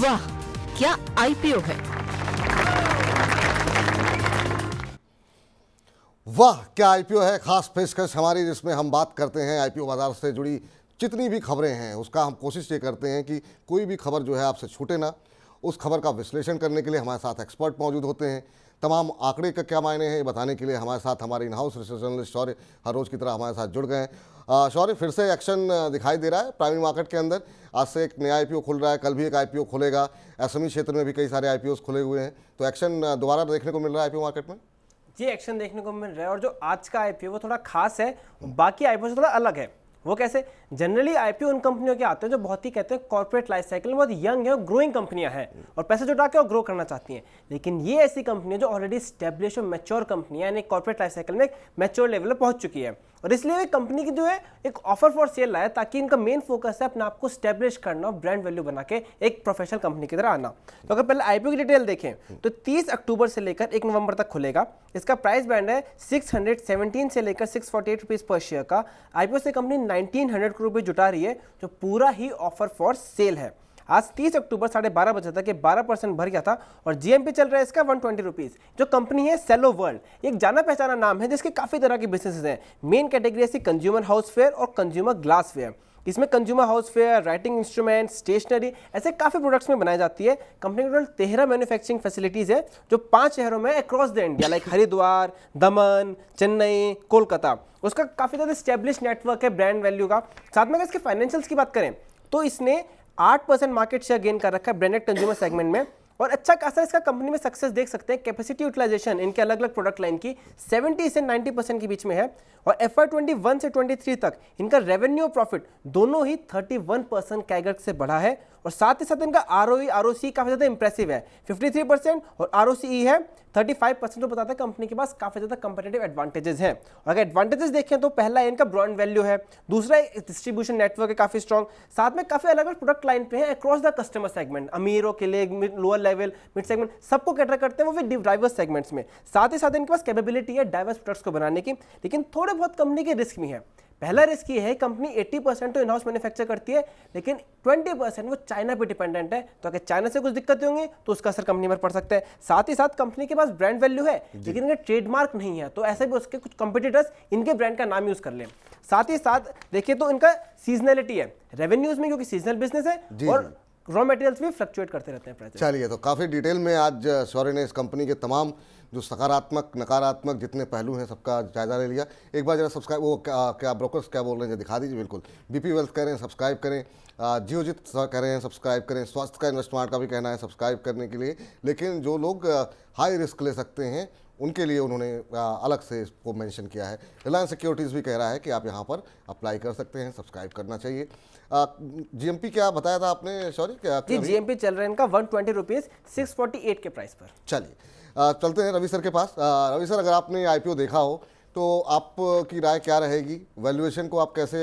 वाह, क्या आईपीओ है। वाह क्या आईपीओ है, खास पेशकश हमारी, जिसमें हम बात करते हैं आईपीओ बाजार से जुड़ी जितनी भी खबरें हैं उसका हम कोशिश ये करते हैं कि कोई भी खबर जो है आपसे छूटे ना। उस खबर का विश्लेषण करने के लिए हमारे साथ एक्सपर्ट मौजूद होते हैं। तमाम आंकड़े का क्या मायने हैं ये बताने के लिए हमारे साथ हमारे इन हाउस रिसर्च जर्नलिस्ट शौर्य हर रोज़ की तरह हमारे साथ जुड़ गए हैं। शौर्य, फिर से एक्शन दिखाई दे रहा है प्राइमरी मार्केट के अंदर। आज से एक नया आईपीओ खुल रहा है, कल भी एक आईपीओ खुलेगा। एसएमई क्षेत्र में भी कई सारे आईपीओ खुले हुए हैं, तो एक्शन दोबारा देखने को मिल रहा है आईपीओ मार्केट में। ये एक्शन देखने को मिल रहा है और जो आज का आईपीओ वो थोड़ा खास है, बाकी आईपीओ से थोड़ा अलग है। वो कैसे? जनरली आईपीओ उन कंपनियों के आते हैं जो बहुत ही कहते हैं कॉर्पोरेट लाइफ साइकिल में बहुत यंग है और ग्रोइंग कंपनियां हैं और पैसे जुटा के और ग्रो करना चाहती हैं। लेकिन ये ऐसी कंपनियां जो ऑलरेडी स्टेब्लिश और मैच्योर कंपनियां, यानी कॉर्पोरेट लाइफ साइकिल में एक मैच्योर लेवल पर पहुंच चुकी है। और इसलिए वे कंपनी की जो है एक ऑफर फॉर सेल लाया, ताकि इनका मेन फोकस है अपने आप को स्टैब्लिश करना और ब्रांड वैल्यू बना के एक प्रोफेशनल कंपनी की तरह आना। तो अगर पहले आईपीओ की डिटेल देखें तो 30 अक्टूबर से लेकर 1 नवंबर तक खुलेगा। इसका प्राइस बैंड है 617 से लेकर 648 रुपीज पर शेयर का। आईपीओ से कंपनी 1900 करोड़ रुपये जुटा रही है, जो पूरा ही ऑफर फॉर सेल है। आज 30 अक्टूबर 12:30 बजे तक 12% भर गया था और जीएमपी चल रहा है इसका 120 रुपीज। जो कंपनी है सेलो वर्ल्ड, एक जाना पहचाना नाम है जिसके काफी तरह के बिजनेसेस हैं। मेन कैटेगरी ऐसी कंज्यूमर हाउसवेयर और कंज्यूमर ग्लासवेयर। इसमें consumer houseware, writing instrument, stationery, ऐसे काफी प्रोडक्ट्स में बनाई जाती है। कंपनी के टोटल 13 मैन्युफैक्चरिंग फैसिलिटीज है जो 5 शहरों में across the India, like Haridwar, दमन, चेन्नई, कोलकाता। उसका काफी ज्यादा स्टेब्लिश नेटवर्क है ब्रांड वैल्यू का। साथ में अगर इसके फाइनेंशियल्स की बात करें तो इसने 8% मार्केट शेयर गेन कर रखा है ब्रांडेड कंज्यूमर सेगमेंट में और अच्छा खासा इसका कंपनी में सक्सेस देख सकते हैं। कैपेसिटी यूटिलाइजेशन इनके अलग अलग प्रोडक्ट लाइन की 70 से 90% के बीच में है और FY21 से 23 तक इनका रेवेन्यू प्रॉफिट दोनों ही 31% कैगर से बढ़ा है और साथ ही साथ इनका ROE ROC काफी ज्यादा इंप्रेसिव है, 53% और ROCE है 35%। तो बताता है कंपनी के पास काफी ज्यादा कंपेटिटिव एडवांटेजेस हैं। अगर एडवांटेजेस देखें तो पहला इनका ब्रांड वैल्यू है, दूसरा डिस्ट्रीब्यूशन नेटवर्क है काफी स्ट्रॉन्ग, साथ में काफी अलग अलग प्रोडक्ट लाइन पे है अक्रॉस द कस्टमर सेगमेंट, अमीरों के लिए, लोअर लेवल, मिड सेगमेंट, सबको कैटर करते हैं वो भी डाइवर्स सेगमेंट्स में। साथ ही साथ इनके पास कैपेबिलिटी है डाइवर्स प्रोडक्ट्स को बनाने की। लेकिन थोड़े बहुत कंपनी के रिस्क भी है। पहला रिस्क ये है कंपनी 80% तो इन हाउस मैन्युफैक्चर करती है, लेकिन 20% वो चाइना पे डिपेंडेंट है। तो अगर चाइना से कुछ दिक्कतें होंगी तो उसका असर कंपनी पर पड़ सकता है। साथ ही साथ कंपनी के पास ब्रांड वैल्यू है लेकिन इनका ट्रेडमार्क नहीं है, तो ऐसे भी उसके कुछ कंपटीटर्स इनके ब्रांड का नाम यूज कर लें। साथ ही साथ देखिए तो इनका सीजनलिटी है रेवेन्यूज में, क्योंकि सीजनल बिजनेस है और रॉ मटेरियल्स भी फ्लक्चुएट करते रहते हैं प्राइस। चलिए, तो काफ़ी डिटेल में आज शौर्य ने इस कंपनी के तमाम जो सकारात्मक नकारात्मक जितने पहलू हैं सबका जायजा ले लिया। एक बार जरा सब्सक्राइब, वो क्या ब्रोकर्स क्या बोल रहे हैं दिखा दीजिए। बिल्कुल, बीपी वेल्थ कह रहे हैं सब्सक्राइब करें, जियोजित कह रहे हैं सब्सक्राइब करें, स्वास्थ्य का इन्वेस्टमार्ट का भी कहना है सब्सक्राइब करने के लिए। लेकिन जो लोग हाई रिस्क ले सकते हैं उनके लिए उन्होंने अलग से इसको मेंशन किया है। रिलायंस सिक्योरिटीज़ भी कह रहा है कि आप यहाँ पर अप्लाई कर सकते हैं, सब्सक्राइब करना चाहिए। जीएमपी क्या बताया था आपने शौर्य? क्या जी, जीएमपी चल रहा है इनका 120 रुपीज 648 के प्राइस पर। चलिए चलते हैं रवि सर के पास। रवि सर, अगर आपने आईपीओ देखा हो तो आपकी राय क्या रहेगी? वैल्यूएशन को आप कैसे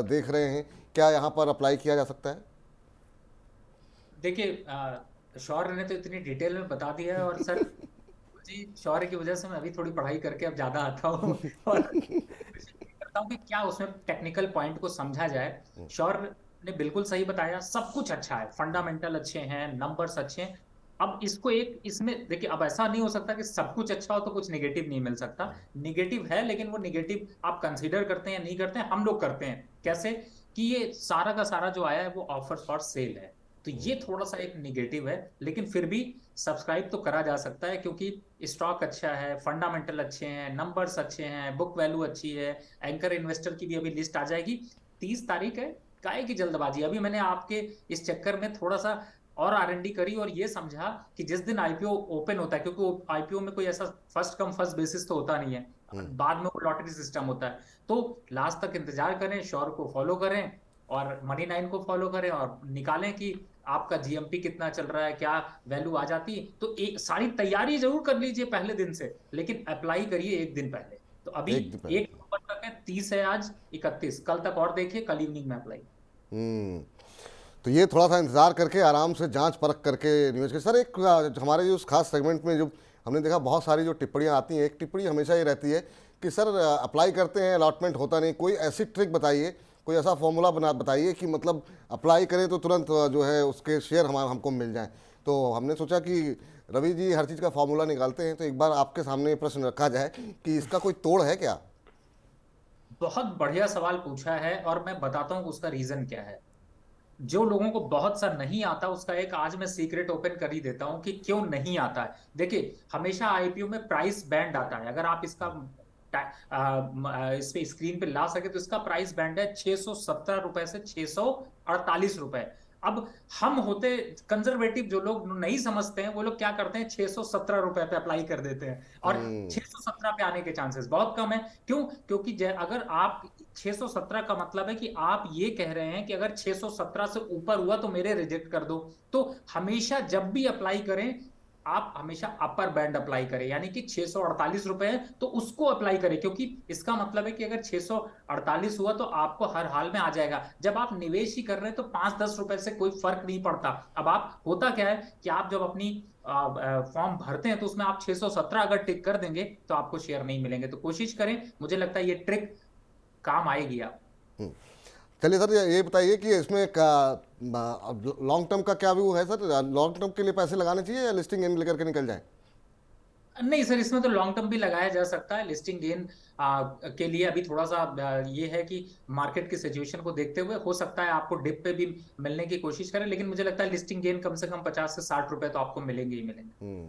देख रहे हैं? क्या यहाँ पर अप्लाई किया जा सकता है? देखिए, शौर्य ने तो इतनी डिटेल में बता दिया है और सर जी शौर्य की वजह से मैं अभी थोड़ी पढ़ाई करके अब ज्यादा आता हूँ और करता हूँ कि क्या उसमें टेक्निकल पॉइंट को समझा जाए। शौर्य ने बिल्कुल सही बताया, सब कुछ अच्छा है, फंडामेंटल अच्छे हैं, नंबर्स अच्छे हैं। अब इसको एक इसमें देखिए, अब ऐसा नहीं हो सकता कि सब कुछ अच्छा हो तो कुछ निगेटिव नहीं मिल सकता। निगेटिव है, लेकिन वो निगेटिव आप कंसीडर करते हैं नहीं करते हैं, हम लोग करते हैं। कैसे कि ये सारा का सारा जो आया है वो ऑफर फॉर सेल है, तो ये थोड़ा सा एक निगेटिव है। लेकिन फिर भी सब्सक्राइब तो करा जा सकता है क्योंकि स्टॉक अच्छा है, फंडामेंटल अच्छे हैं, नंबर्स अच्छे हैं, बुक वैल्यू अच्छी है। एंकर इन्वेस्टर की भी अभी लिस्ट आ जाएगी, 30 तारीख है। काहे की जल्दबाजी? अभी मैंने आपके इस चक्कर में थोड़ा सा और R&D करी और ये समझा कि जिस दिन आईपीओ ओपन होता है, क्योंकि आईपीओ में कोई ऐसा फर्स्ट कम फर्स्ट बेसिस तो होता नहीं है, बाद में वो लॉटरी सिस्टम होता है। तो लास्ट तक इंतजार करें, शौर्य को फॉलो करें और मनी 9 को फॉलो करें और निकालें कि आपका जीएमपी कितना चल रहा है, क्या वैल्यू आ जाती। तो एक सारी तैयारी जरूर कर लीजिए पहले दिन से, लेकिन अप्लाई करिए एक दिन पहले। तो अभी 1 नवंबर तक है, 30 है आज, 31 कल तक और देखिए, कल इवनिंग में अप्लाई। तो ये थोड़ा सा इंतजार करके आराम से जांच परख करके निवेश के। सर, एक हमारे जो खास सेगमेंट में जो हमने देखा बहुत सारी जो टिप्पणियां आती हैं, एक टिप्पणी हमेशा ये रहती है कि सर अप्लाई करते हैं, अलॉटमेंट होता नहीं। कोई ऐसी ट्रिक बताइए, कोई ऐसा फॉर्मूला बना बताइए कि मतलब अप्लाई करें तो तुरंत जो है उसके शेयर हमको मिल जाएं। तो हमने सोचा कि रवि जी हर चीज़ का फॉर्मूला निकालते हैं, तो एक बार आपके सामने ये प्रश्न रखा जाए कि इसका कोई तोड़ है क्या? बहुत बढ़िया सवाल पूछा है और मैं बताता हूँ उसका रीजन क्या है। जो लोगों को बहुत सा नहीं आता उसका एक आज मैं सीक्रेट ओपन कर ही देता हूं कि क्यों नहीं आता है। देखिए, हमेशा आईपीओ में प्राइस बैंड आता है। अगर आप इसका इस पे स्क्रीन पे ला सके तो इसका प्राइस बैंड है 617 रुपए से 648 रुपए। अब हम होते कंजर्वेटिव, जो लोग नहीं समझते हैं वो लोग क्या करते हैं, 617 रुपए पे अप्लाई कर देते हैं और 617 पे आने के चांसेस बहुत कम है। क्यों? क्योंकि अगर आप 617 का मतलब है कि आप ये कह रहे हैं कि अगर 617 से ऊपर हुआ तो मेरे रिजेक्ट कर दो। तो हमेशा जब भी अप्लाई करें आप हमेशा अपर बैंड अप्लाई करें, यानी कि 648 रुपए है तो उसको अप्लाई करें, क्योंकि इसका मतलब है कि अगर 648 हुआ तो आपको हर हाल में आ जाएगा। जब आप निवेश ही कर रहे हैं तो 5-10 रुपए से कोई फर्क नहीं पड़ता। अब आप होता क्या है कि आप जब अपनी फॉर्म भरते हैं तो उसमें आप 617 अगर टिक कर देंगे तो आपको शेयर नहीं मिलेंगे। तो कोशिश करें, मुझे लगता है ये ट्रिक काम आएगी आप। चलिए सर, ये बताइए कि इसमें लॉन्ग टर्म का क्या व्यू है सर? लॉन्ग टर्म के लिए पैसे लगाने चाहिए या लिस्टिंग गेन लेकर के निकल जाए? नहीं सर, इसमें तो लॉन्ग टर्म भी लगाया जा सकता है। लिस्टिंग गेन के लिए अभी थोड़ा सा ये है कि मार्केट की सिचुएशन को देखते हुए हो सकता है आपको डिप पे भी मिलने की कोशिश करें, लेकिन मुझे लगता है लिस्टिंग गेन कम से कम 50 से 60 रुपए तो आपको मिलेंगे ही मिलेंगे।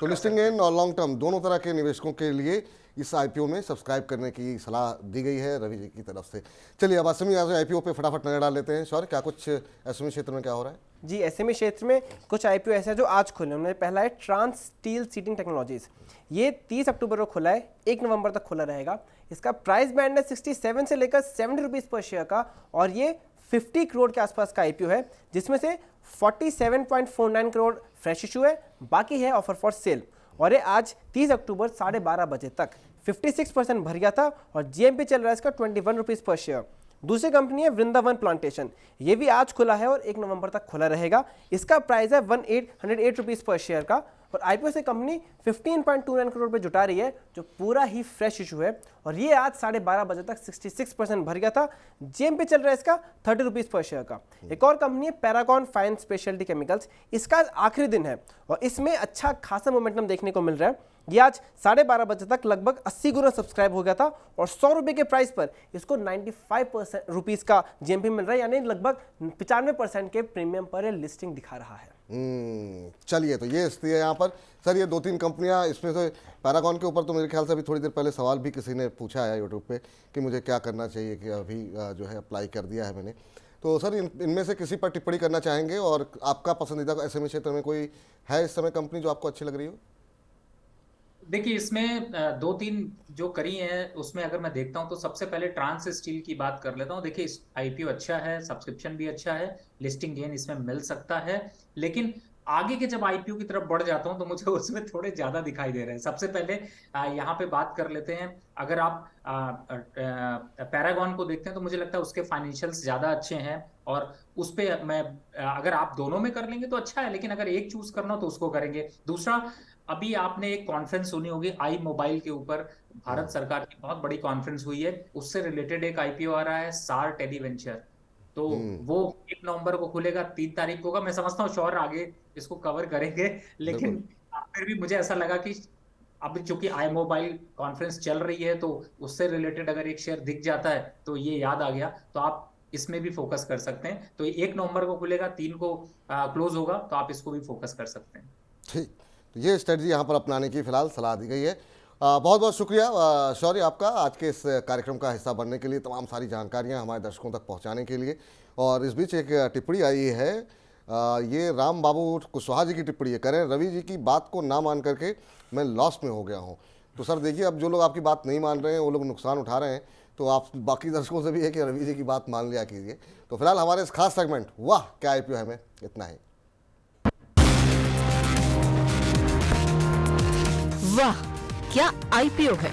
तो लिस्टिंग गेन और लॉन्ग टर्म दोनों तरह के निवेशकों के लिए इस आईपीओ में सब्सक्राइब करने की सलाह दी गई है रवि जी की तरफ से। चलिए अब एसएमई आईपीओ पे फटाफट नजर डाल लेते हैं। शौर्य, क्या कुछ एसएमई क्षेत्र में क्या हो रहा है? जी, एसएमई क्षेत्र में कुछ आईपीओ ऐसे हैं जो आज खुले। उनमें पहला है ट्रांस स्टील सीटिंग टेक्नोलॉजीज। ये 30 अक्टूबर को खुला है, 1 नवंबर तक खुला रहेगा। इसका प्राइस बैंड है 67 से लेकर 70 रुपीज़ पर शेयर का और ये 50 करोड़ के आसपास का आईपीओ है, जिसमें से 47.49 करोड़ फ्रेश इशू है, बाकी है ऑफर फॉर सेल। और ये आज 30 अक्टूबर 12:30 बजे तक 56% भर गया था और जीएमपी चल रहा है इसका 21 रुपीज़ पर शेयर। दूसरी कंपनी है वृंदावन प्लांटेशन। ये भी आज खुला है और 1 नवंबर तक खुला रहेगा। इसका प्राइस है 108 रुपीज़ पर शेयर का और आईपीओ से कंपनी 15.29 करोड़ पे जुटा रही है, जो पूरा ही फ्रेश इशू है। और ये आज 12:30 बजे तक 66% भर गया था। जीएमपी चल रहा है इसका 30 रुपीज़ पर शेयर का। एक और कंपनी है पैरागॉन फाइन स्पेशलिटी केमिकल्स। इसका आखिरी दिन है और इसमें अच्छा खासा मोमेंटम देखने को मिल रहा है। ये आज 12:30 बजे तक लगभग 80 गुना सब्सक्राइब हो गया था और 100 रुपये के प्राइस पर इसको 95 रुपीज़ का जीएमपी मिल रहा है, यानी लगभग 95% के प्रीमियम पर ये लिस्टिंग दिखा रहा है। चलिए, तो ये स्थिति है यहाँ पर सर। ये 2-3 कंपनियाँ, इसमें से पैरागॉन के ऊपर तो मेरे ख्याल से अभी थोड़ी देर पहले सवाल भी किसी ने पूछा है यूट्यूब पे कि मुझे क्या करना चाहिए, कि अभी जो है अप्लाई कर दिया है मैंने। तो सर इनमें से किसी पर टिप्पणी करना चाहेंगे और आपका पसंदीदा एसएमई क्षेत्र में कोई है इस समय कंपनी जो आपको अच्छी लग रही हो? देखिए, इसमें 2-3 जो करी हैं उसमें अगर मैं देखता हूं तो सबसे पहले ट्रांस स्टील की बात कर लेता हूं। देखिए, आईपीओ अच्छा है, सब्सक्रिप्शन भी अच्छा है, लिस्टिंग गेन इसमें मिल सकता है, लेकिन आगे के जब आईपीओ की तरफ बढ़ जाता हूं तो मुझे उसमें थोड़े ज्यादा दिखाई दे रहे हैं। सबसे पहले यहाँ पे बात कर लेते हैं, अगर आप पैरागॉन को देखते हैं तो मुझे लगता है उसके फाइनेंशियल्स ज्यादा अच्छे हैं और उस पे मैं अगर आप दोनों में कर लेंगे तो अच्छा है, लेकिन अगर एक चूज करना हो तो उसको करेंगे। दूसरा, अभी आपने एक कॉन्फ्रेंस सुनी होगी आई मोबाइल के ऊपर, भारत सरकार की बहुत बड़ी कॉन्फ्रेंस हुई है, उससे रिलेटेड एक आईपीओ आ रहा है सार टेलीवेंचर। तो वो 1 नवंबर को खुलेगा, 3 तारीख को होगा। मैं समझता हूँ शौर्य आगे इसको कवर करेंगे, लेकिन फिर भी मुझे ऐसा लगा कि अब चूंकि आई मोबाइल कॉन्फ्रेंस चल रही है तो उससे रिलेटेड अगर एक शेयर दिख जाता है तो ये याद आ गया, तो आप इसमें भी फोकस कर सकते हैं। तो 1 नवंबर को खुलेगा, 3 को क्लोज होगा, तो आप इसको भी फोकस कर सकते हैं। ठीक, तो ये स्ट्रेटजी यहाँ पर अपनाने की फिलहाल सलाह दी गई है। बहुत बहुत शुक्रिया शौर्य आपका आज के इस कार्यक्रम का हिस्सा बनने के लिए, तमाम सारी जानकारियाँ हमारे दर्शकों तक पहुँचाने के लिए। और इस बीच एक टिप्पणी आई है, ये राम बाबू कुशवाहा जी की टिप्पणी है, करें रवि जी की बात को ना मान करके मैं लॉस में हो गया हूँ। तो सर देखिए, अब जो लोग आपकी बात नहीं मान रहे हैं वो लोग नुकसान उठा रहे हैं, तो आप बाकी दर्शकों से भी है कि रवि जी की बात मान लिया कीजिए। तो फिलहाल हमारे इस खास सेगमेंट वाह क्या आईपीओ है में इतना ही। वाह क्या आईपीओ है।